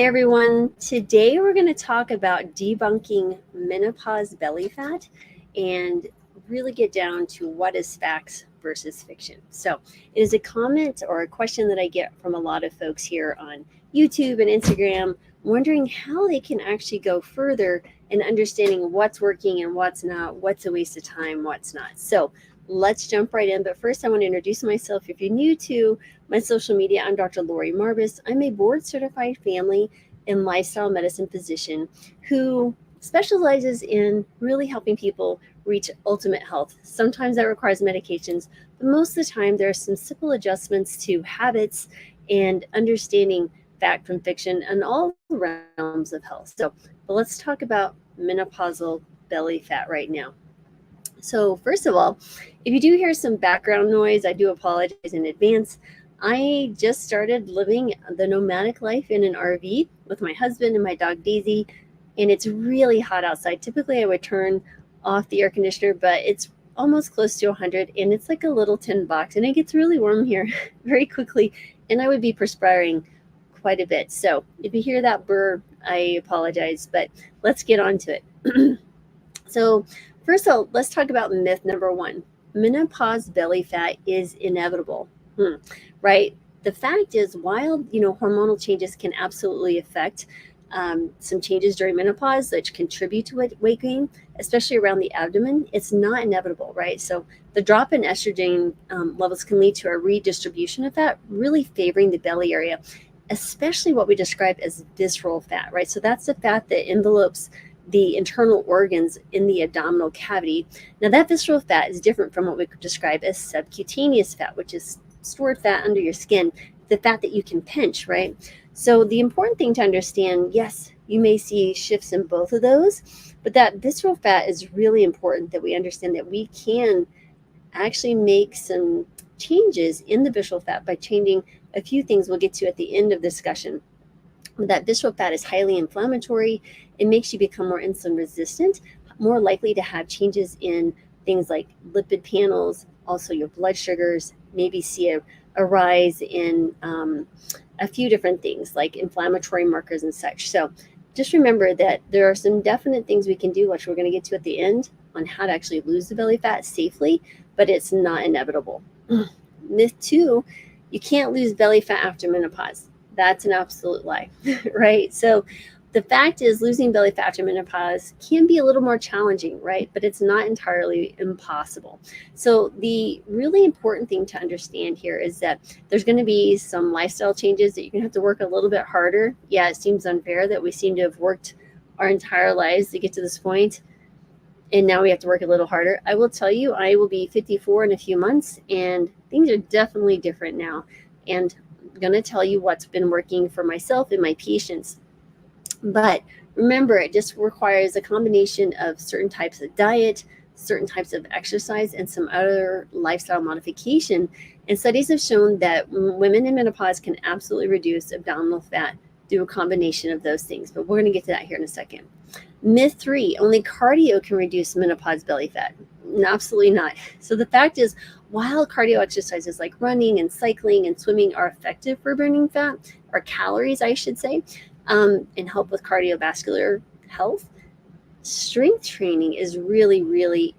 everyone. Today we're going to talk about debunking menopause belly fat and really get down to what is facts versus fiction. So, it is a comment or a question that I get from a lot of folks here on YouTube and Instagram, wondering how they can actually go further in understanding what's working and what's not, what's a waste of time, what's not. So, let's jump right in. But first, I want to introduce myself. If you're new to my social media, I'm Dr. Lori Marbus. I'm a board certified family and lifestyle medicine physician who specializes in really helping people reach ultimate health. Sometimes that requires medications, but most of the time there are some simple adjustments to habits and understanding fact from fiction and all the realms of health. But let's talk about menopausal belly fat right now. So, first of all, if you do hear some background noise, I do apologize in advance. I just started living the nomadic life in an RV with my husband and my dog Daisy, and it's really hot outside. Typically, I would turn off the air conditioner, but it's almost close to 100, and it's like a little tin box, and it gets really warm here very quickly, and I would be perspiring quite a bit. So, if you hear that burr, I apologize, but let's get on to it. So, first of all, let's talk about myth number one. Menopause belly fat is inevitable. Right? The fact is, while hormonal changes can absolutely affect some changes during menopause that contribute to weight gain, especially around the abdomen, it's not inevitable, right? So the drop in estrogen levels can lead to a redistribution of fat, really favoring the belly area, especially what we describe as visceral fat, right? So that's the fat that envelopes the internal organs in the abdominal cavity. Now, that visceral fat is different from what we could describe as subcutaneous fat, which is stored fat under your skin, the fat that you can pinch, right? So the important thing to understand, yes, you may see shifts in both of those, but that visceral fat is really important that we understand that we can actually make some changes in the visceral fat by changing a few things we'll get to at the end of the discussion. That visceral fat is highly inflammatory. It makes you become more insulin resistant, more likely to have changes in things like lipid panels, also your blood sugars, maybe see a rise in a few different things like inflammatory markers and such. So just remember that there are some definite things we can do, which we're going to get to at the end, on how to actually lose the belly fat safely, but it's not inevitable. Myth two, you can't lose belly fat after menopause. That's an absolute lie, right? So the fact is, losing belly fat after menopause can be a little more challenging, right? But it's not entirely impossible. So the really important thing to understand here is that there's going to be some lifestyle changes that you're going to have to work a little bit harder. Yeah, it seems unfair that we seem to have worked our entire lives to get to this point, and now we have to work a little harder. I will tell you, I will be 54 in a few months, and things are definitely different now. And I'm going to tell you what's been working for myself and my patients. But remember, it just requires a combination of certain types of diet, certain types of exercise, and some other lifestyle modification. And studies have shown that women in menopause can absolutely reduce abdominal fat through a combination of those things. But we're going to get to that here in a second. Myth three, only cardio can reduce menopause belly fat. Absolutely not. So the fact is, while cardio exercises like running and cycling and swimming are effective for burning fat, or calories, I should say, and help with cardiovascular health, strength training is really, really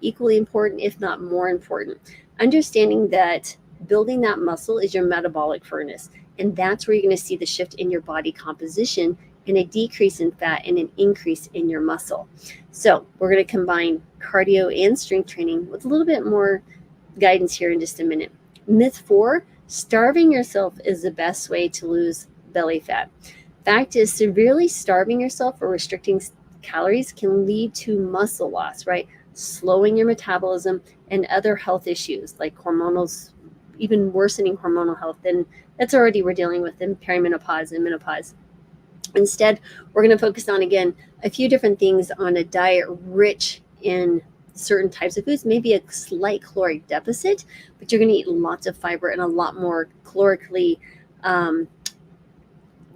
equally important, if not more important. Understanding that building that muscle is your metabolic furnace, and that's where you're going to see the shift in your body composition and a decrease in fat and an increase in your muscle. So we're going to combine cardio and strength training with a little bit more guidance here in just a minute. Myth four, starving yourself is the best way to lose belly fat. Fact is, severely starving yourself or restricting calories can lead to muscle loss, right? Slowing your metabolism and other health issues like hormonals, even worsening hormonal health than that's already we're dealing with in perimenopause and menopause. Instead, we're going to focus on, again, a few different things on a diet rich in certain types of foods, maybe a slight caloric deficit, but you're going to eat lots of fiber and a lot more calorically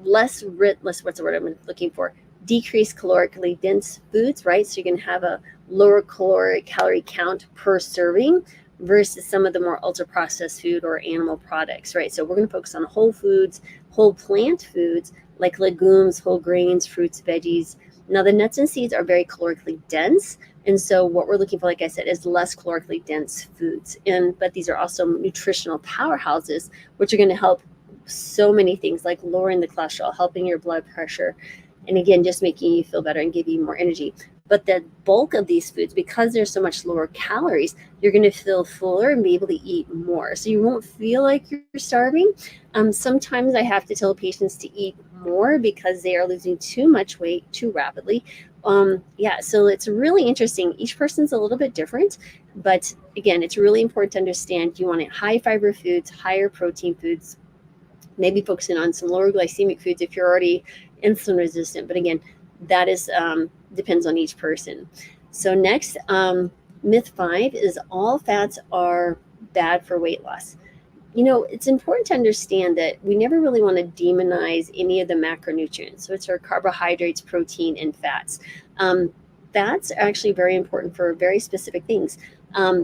less, what's the word I'm looking for? Decreased calorically dense foods, right? So you're going to have a lower caloric calorie count per serving versus some of the more ultra processed food or animal products, right? So we're going to focus on whole foods, whole plant foods, like legumes, whole grains, fruits, veggies. Now, the nuts and seeds are very calorically dense. And so what we're looking for, like I said, is less calorically dense foods. But these are also nutritional powerhouses, which are going to help so many things, like lowering the cholesterol, helping your blood pressure, and again, just making you feel better and give you more energy. But the bulk of these foods, because there's so much lower calories, you're going to feel fuller and be able to eat more. So you won't feel like you're starving. Sometimes I have to tell patients to eat more because they are losing too much weight too rapidly. Yeah, so it's really interesting. Each person's a little bit different, but again, it's really important to understand you want high fiber foods, higher protein foods, maybe focusing on some lower glycemic foods if you're already insulin resistant. But again, that is depends on each person. So next, myth 5 is all fats are bad for weight loss. It's important to understand that we never really want to demonize any of the macronutrients. So it's our carbohydrates, protein, and fats. Fats are actually very important for very specific things.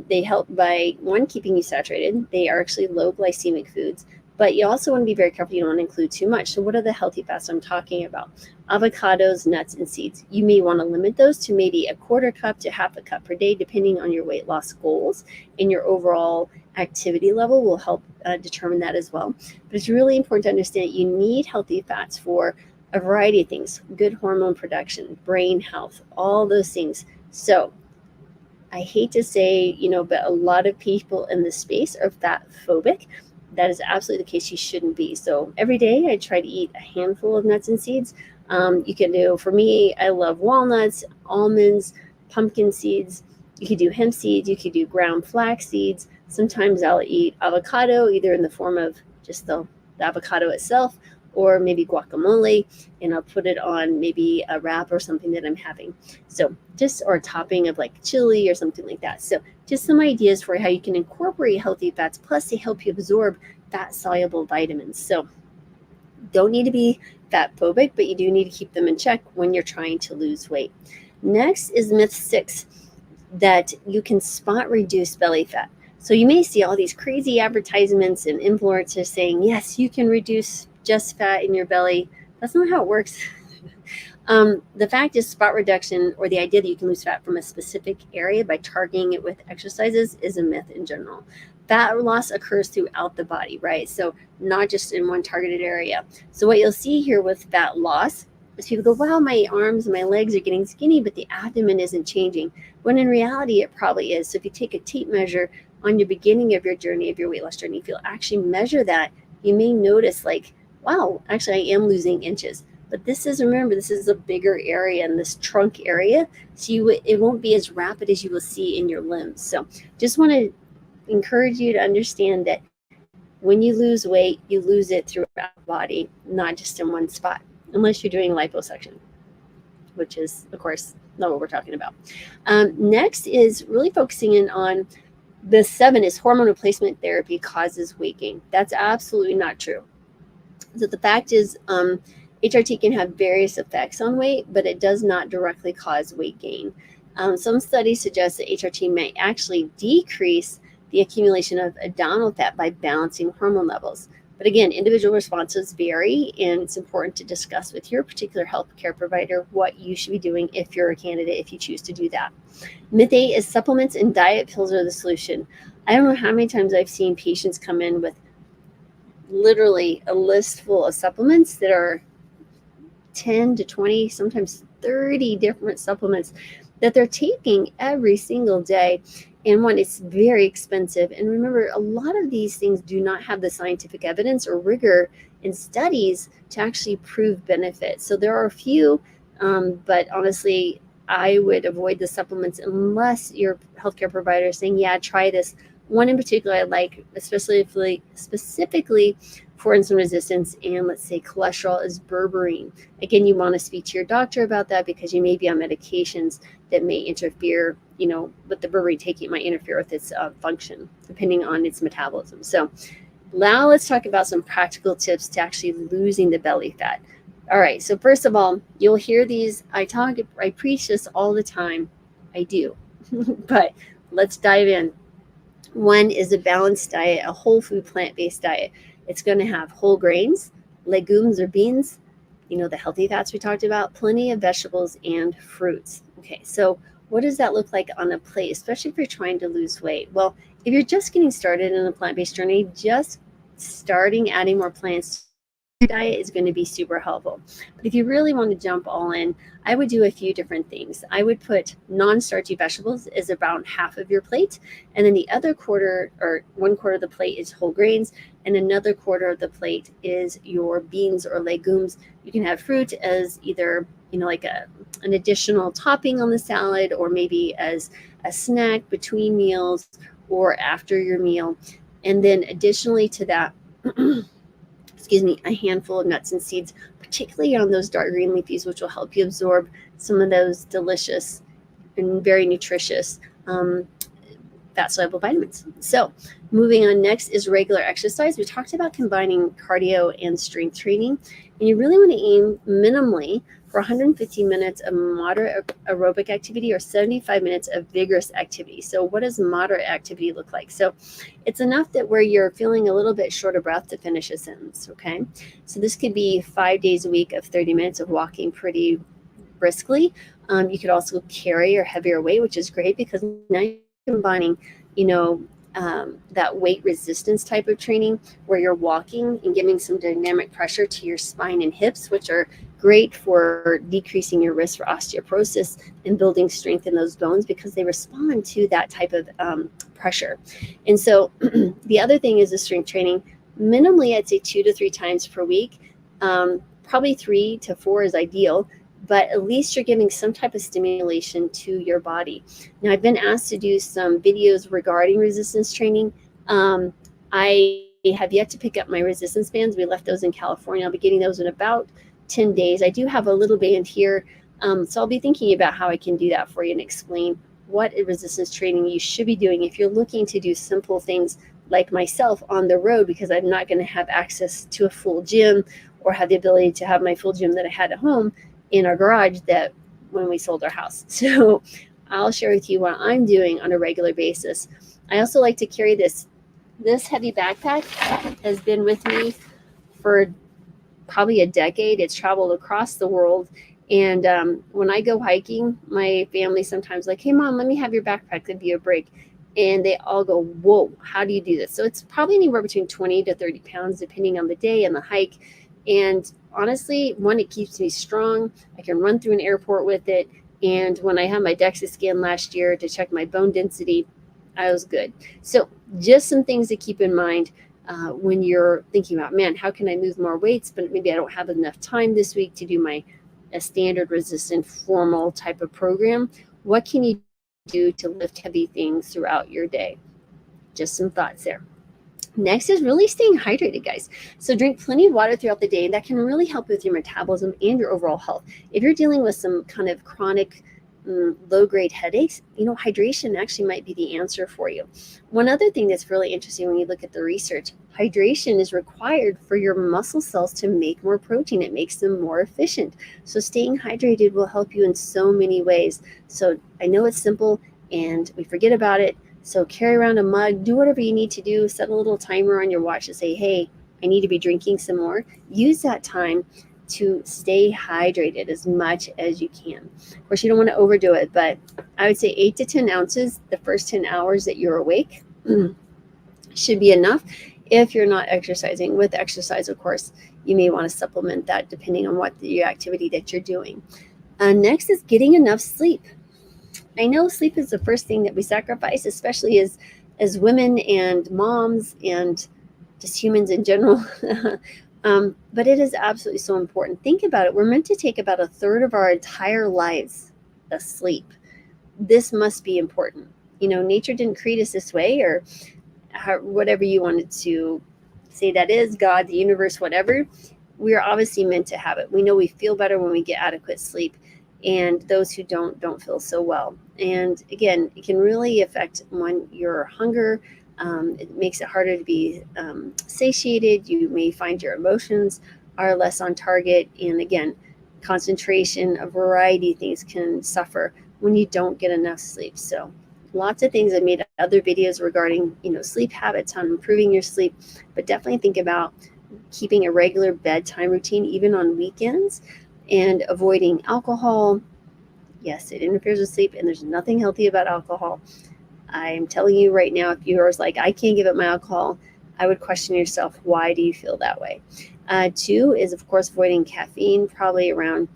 They help by, one, keeping you saturated. They are actually low glycemic foods, but you also want to be very careful. You don't want to include too much. So what are the healthy fats I'm talking about? Avocados, nuts, and seeds. You may want to limit those to maybe a quarter cup to half a cup per day, depending on your weight loss goals, and your overall activity level will help determine that as well. But it's really important to understand you need healthy fats for a variety of things: good hormone production, brain health, all those things. So I hate to say, but a lot of people in this space are fat phobic. That is absolutely the case. You shouldn't be. So every day I try to eat a handful of nuts and seeds. You can do, for me, I love walnuts, almonds, pumpkin seeds. You could do hemp seeds. You could do ground flax seeds. Sometimes I'll eat avocado, either in the form of just the avocado itself, or maybe guacamole, and I'll put it on maybe a wrap or something that I'm having. So or a topping of like chili or something like that. So just some ideas for how you can incorporate healthy fats, plus they help you absorb fat soluble vitamins. So don't need to be fat phobic, but you do need to keep them in check when you're trying to lose weight. Next is myth 6, that you can spot reduce belly fat. So you may see all these crazy advertisements and influencers saying, yes, you can reduce just fat in your belly. That's not how it works. The fact is, spot reduction, or the idea that you can lose fat from a specific area by targeting it with exercises, is a myth in general. Fat loss occurs throughout the body, right? So not just in one targeted area. So what you'll see here with fat loss is people go, wow, my arms and my legs are getting skinny, but the abdomen isn't changing. When in reality, it probably is. So if you take a tape measure on your beginning of your journey, of your weight loss journey, if you'll actually measure that, you may notice like, wow, actually I am losing inches. But remember, this is a bigger area in this trunk area. So it won't be as rapid as you will see in your limbs. So just want to encourage you to understand that when you lose weight, you lose it throughout the body, not just in one spot, unless you're doing liposuction, which is, of course, not what we're talking about. Next is really focusing in on the 7 is hormone replacement therapy causes weight gain. That's absolutely not true. So the fact is, HRT can have various effects on weight, but it does not directly cause weight gain. Some studies suggest that HRT may actually decrease the accumulation of abdominal fat by balancing hormone levels. But again, individual responses vary, and it's important to discuss with your particular healthcare provider what you should be doing if you're a candidate, if you choose to do that. Myth 8 is supplements and diet pills are the solution. I don't know how many times I've seen patients come in with literally a list full of supplements that are 10 to 20, sometimes 30 different supplements that they're taking every single day. And one, it's very expensive. And remember, a lot of these things do not have the scientific evidence or rigor in studies to actually prove benefit. So there are a few, but honestly, I would avoid the supplements unless your healthcare provider is saying, yeah, try this. One in particular I like, specifically for insulin resistance and, let's say, cholesterol, is berberine. Again, you want to speak to your doctor about that because you may be on medications that may interfere, with the berberine taking, it might interfere with its function, depending on its metabolism. So now let's talk about some practical tips to actually losing the belly fat. All right, so first of all, you'll hear these, I preach this all the time. I do, but let's dive in. One is a balanced diet, a whole food plant-based diet. It's going to have whole grains, legumes or beans, the healthy fats we talked about, plenty of vegetables and fruits. Okay, so what does that look like on a plate, especially if you're trying to lose weight? Well, if you're just getting started in a plant-based journey, just starting adding more plants to your diet is going to be super helpful. But if you really want to jump all in, I would do a few different things. I would put non-starchy vegetables as about half of your plate, and then the other quarter, or 1/4 of the plate, is whole grains, and another quarter of the plate is your beans or legumes. You can have fruit as either like an additional topping on the salad, or maybe as a snack between meals or after your meal. And then additionally to that, excuse me, a handful of nuts and seeds, particularly on those dark green leafies, which will help you absorb some of those delicious and very nutritious fat-soluble vitamins. So moving on, next is regular exercise. We talked about combining cardio and strength training, and you really want to aim minimally for 150 minutes of moderate aerobic activity or 75 minutes of vigorous activity. So what does moderate activity look like? So it's enough that where you're feeling a little bit short of breath to finish a sentence, okay? So this could be 5 days a week of 30 minutes of walking pretty briskly. You could also carry or heavier weight, which is great because now you're combining, that weight resistance type of training where you're walking and giving some dynamic pressure to your spine and hips, which are great for decreasing your risk for osteoporosis and building strength in those bones because they respond to that type of pressure. And so the other thing is the strength training. Minimally, I'd say 2 to 3 times per week. Probably 3 to 4 is ideal, but at least you're giving some type of stimulation to your body. Now, I've been asked to do some videos regarding resistance training. I have yet to pick up my resistance bands. We left those in California. I'll be getting those in about 10 days. I do have a little band here, so I'll be thinking about how I can do that for you and explain what resistance training you should be doing if you're looking to do simple things like myself on the road, because I'm not going to have access to a full gym or have the ability to have my full gym that I had at home in our garage that when we sold our house. So I'll share with you what I'm doing on a regular basis. I also like to carry this heavy backpack. Has been with me for probably a decade. It's traveled across the world. And when I go hiking, my family sometimes like, hey mom, let me have your backpack, give you a break. And they all go, whoa, how do you do this? So it's probably anywhere between 20 to 30 pounds, depending on the day and the hike. And honestly, one, it keeps me strong. I can run through an airport with it. And when I had my DEXA scan last year to check my bone density, I was good. So just some things to keep in mind when you're thinking about, man, how can I move more weights? But maybe I don't have enough time this week to do a standard resistant formal type of program. What can you do to lift heavy things throughout your day? Just some thoughts there. Next is really staying hydrated, guys. So drink plenty of water throughout the day. That can really help with your metabolism and your overall health. If you're dealing with some kind of chronic low-grade headaches, hydration actually might be the answer for you. One other thing that's really interesting when you look at the research, hydration is required for your muscle cells to make more protein. It makes them more efficient. So staying hydrated will help you in so many ways. So I know it's simple and we forget about it. So carry around a mug, do whatever you need to do, set a little timer on your watch to say, hey, I need to be drinking some more. Use that time to stay hydrated as much as you can. Of course, you don't want to overdo it, but I would say 8 to 10 ounces the first 10 hours that you're awake should be enough if you're not exercising. With exercise, of course, you may want to supplement that depending on what the activity that you're doing. Next is getting enough sleep. I know sleep is the first thing that we sacrifice, especially as women and moms and just humans in general. But it is absolutely so important. Think about it. We're meant to take about 1/3 of our entire lives asleep. This must be important. Nature didn't create us this way, or whatever you wanted to say that is, God, the universe, whatever. We are obviously meant to have it. We know we feel better when we get adequate sleep, and those who don't feel so well. And again, it can really affect your hunger. It makes it harder to be satiated. You may find your emotions are less on target. And again, concentration, a variety of things can suffer when you don't get enough sleep. So lots of things. I made other videos regarding, sleep habits, on improving your sleep, but definitely think about keeping a regular bedtime routine, even on weekends, and avoiding alcohol. Yes, it interferes with sleep, and there's nothing healthy about alcohol. I'm telling you right now, if you're like, I can't give up my alcohol, I would question yourself, why do you feel that way? Two is, of course, avoiding caffeine, probably around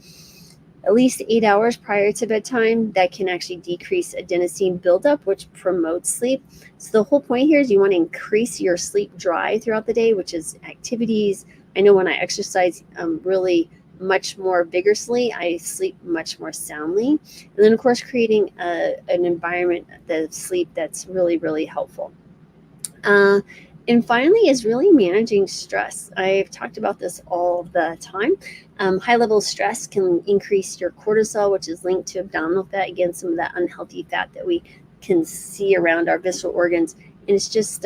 at least 8 hours prior to bedtime. That can actually decrease adenosine buildup, which promotes sleep. So the whole point here is you want to increase your sleep drive throughout the day, which is activities. I know when I exercise really much more vigorously, I sleep much more soundly. And then, of course, creating an environment of sleep that's really, really helpful. Uh, and finally, is really managing stress. I've talked about this all the time. High level stress can increase your cortisol, which is linked to abdominal fat. Again, some of that unhealthy fat that we can see around our visceral organs. And it's just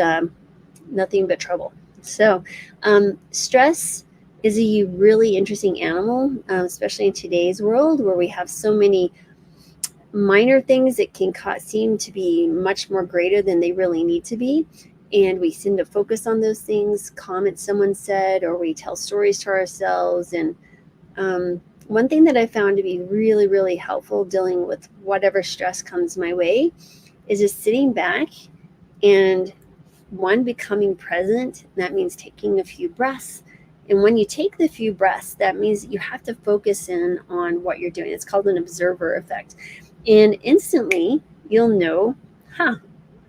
nothing but trouble. So, stress is a really interesting animal, especially in today's world where we have so many minor things that can seem to be much more greater than they really need to be. And we seem to focus on those things, comment someone said, or we tell stories to ourselves. And one thing that I found to be really, really helpful dealing with whatever stress comes my way is just sitting back and becoming present. That means taking a few breaths. And when you take the few breaths, that means that you have to focus in on what you're doing. It's called an observer effect. And instantly you'll know,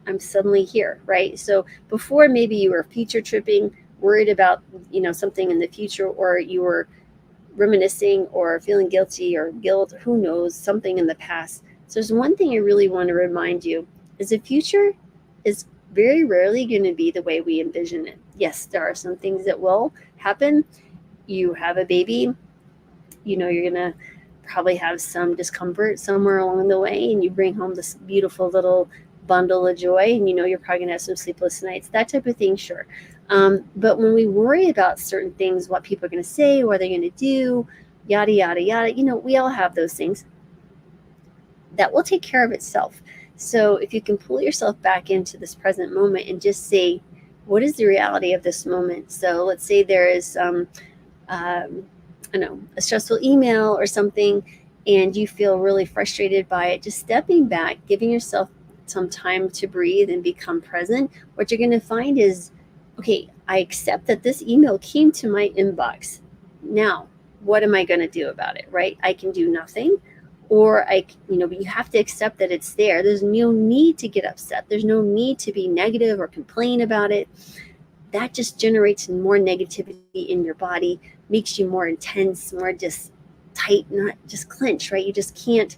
I'm suddenly here, right? So before, maybe you were future tripping, worried about, something in the future, or you were reminiscing or feeling guilty or guilt, who knows, something in the past. So there's one thing I really want to remind you is the future is very rarely going to be the way we envision it. Yes, there are some things that will happen. You have a baby, you're going to probably have some discomfort somewhere along the way, and you bring home this beautiful little bundle of joy, and you're probably going to have some sleepless nights, that type of thing, sure. But when we worry about certain things, what people are going to say, what they're going to do, yada, yada, yada, we all have those things. That will take care of itself. So if you can pull yourself back into this present moment and just say, what is the reality of this moment? So let's say there is I don't know, a stressful email or something, and you feel really frustrated by it. Just stepping back, giving yourself some time to breathe and become present. What you're going to find is, okay, I accept that this email came to my inbox. Now, what am I going to do about it, right? I can do nothing. Or but you have to accept that it's there. There's no need to get upset. There's no need to be negative or complain about it. That just generates more negativity in your body, makes you more intense, more just tight, not just clench, right? You just can't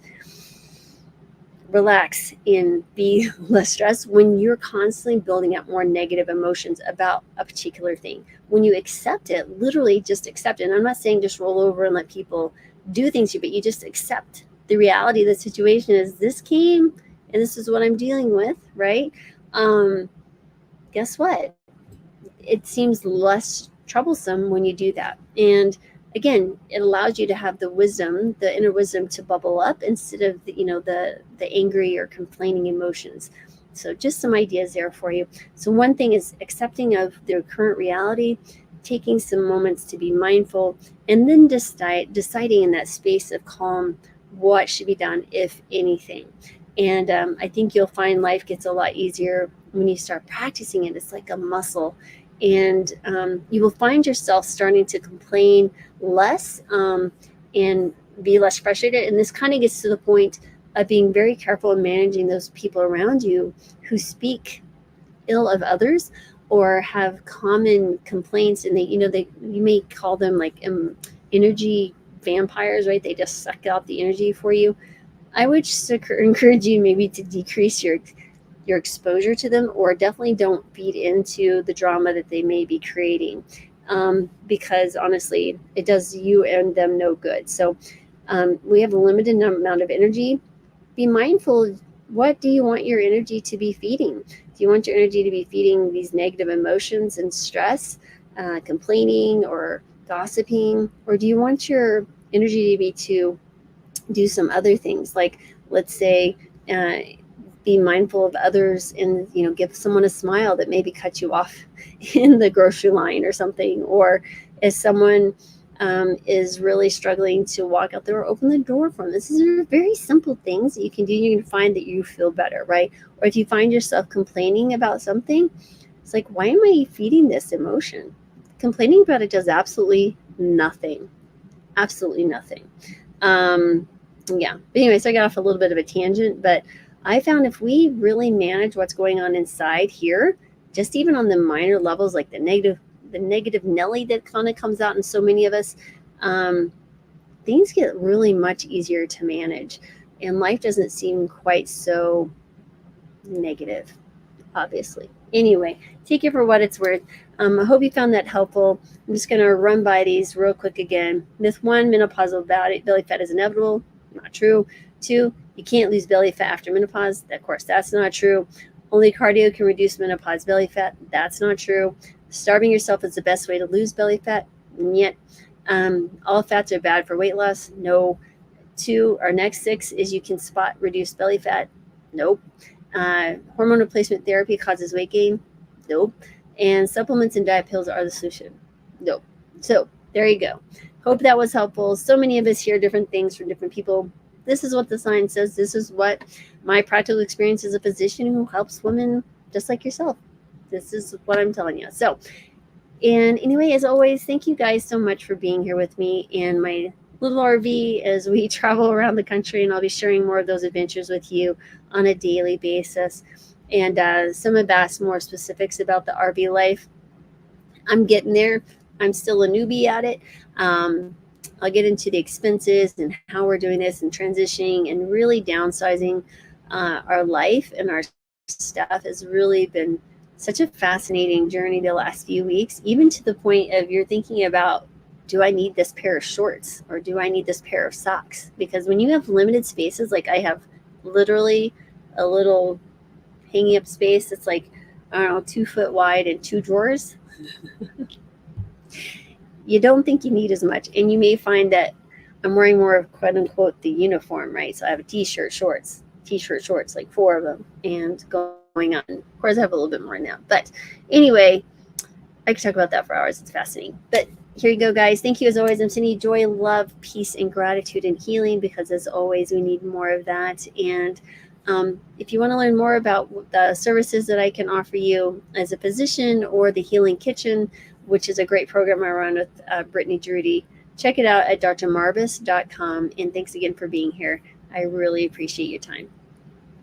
relax and be less stressed when you're constantly building up more negative emotions about a particular thing. When you accept it, literally just accept it. And I'm not saying just roll over and let people do things to you, but you just accept the reality of the situation is this came and this is what I'm dealing with, right? Guess what? It seems less troublesome when you do that. And again, it allows you to have the wisdom, the inner wisdom, to bubble up instead of the angry or complaining emotions. So just some ideas there for you. So one thing is accepting of their current reality, taking some moments to be mindful, and then deciding in that space of calm what should be done, if anything. And I think you'll find life gets a lot easier when you start practicing it. It's like a muscle. And you will find yourself starting to complain less and be less frustrated. And this kind of gets to the point of being very careful in managing those people around you who speak ill of others or have common complaints. And you may call them like energy vampires, right? They just suck out the energy for you. I would just encourage you maybe to decrease your exposure to them, or definitely don't feed into the drama that they may be creating, because honestly, it does you and them no good. So we have a limited amount of energy. Be mindful. What do you want your energy to be feeding? Do you want your energy to be feeding these negative emotions and stress, complaining or gossiping? Or do you want your energy to be to do some other things, like let's say be mindful of others and, give someone a smile that maybe cut you off in the grocery line or something. Or if someone is really struggling to walk out there, or open the door for them. This is very simple things that you can do. You can find that you feel better, right? Or if you find yourself complaining about something, it's like, why am I feeding this emotion? Complaining about it does absolutely nothing. Absolutely nothing. Yeah. But anyway, so I got off a little bit of a tangent, but I found if we really manage what's going on inside here, just even on the minor levels, like the negative Nelly that kind of comes out in so many of us, things get really much easier to manage, and life doesn't seem quite so negative, obviously. Anyway, take it for what it's worth. I hope you found that helpful. I'm just going to run by these real quick again. Myth 1, menopausal belly fat is inevitable. Not true. 2, you can't lose belly fat after menopause. Of course, that's not true. Only cardio can reduce menopause belly fat. That's not true. Starving yourself is the best way to lose belly fat. Yet, all fats are bad for weight loss. No. 2, our next 6 is you can spot reduced belly fat. Nope. Hormone replacement therapy causes weight gain. Nope. And supplements and diet pills are the solution. Nope. So there you go. Hope that was helpful. So many of us hear different things from different people. This is what the science says. This is what my practical experience as a physician who helps women just like yourself. This is what I'm telling you. So, and anyway, as always, thank you guys so much for being here with me in my little RV as we travel around the country, and I'll be sharing more of those adventures with you on a daily basis. And some have asked more specifics about the RV life. I'm getting there. I'm still a newbie at it. I'll get into the expenses and how we're doing this and transitioning and really downsizing our life and our stuff has really been such a fascinating journey the last few weeks, even to the point of you're thinking about, do I need this pair of shorts or do I need this pair of socks? Because when you have limited spaces, like I have literally a little hanging up space that's like, I don't know, 2 foot wide and 2 drawers, you don't think you need as much. And you may find that I'm wearing more of quote unquote the uniform, right? So I have a t-shirt, shorts, like 4 of them and going on. Of course, I have a little bit more now. But anyway, I could talk about that for hours. It's fascinating. But here you go, guys. Thank you as always. I'm sending you joy, love, peace, and gratitude and healing because as always, we need more of that. And if you want to learn more about the services that I can offer you as a physician or the Healing Kitchen, which is a great program I run with Brittany Drudy, check it out at drmarbus.com. And thanks again for being here. I really appreciate your time.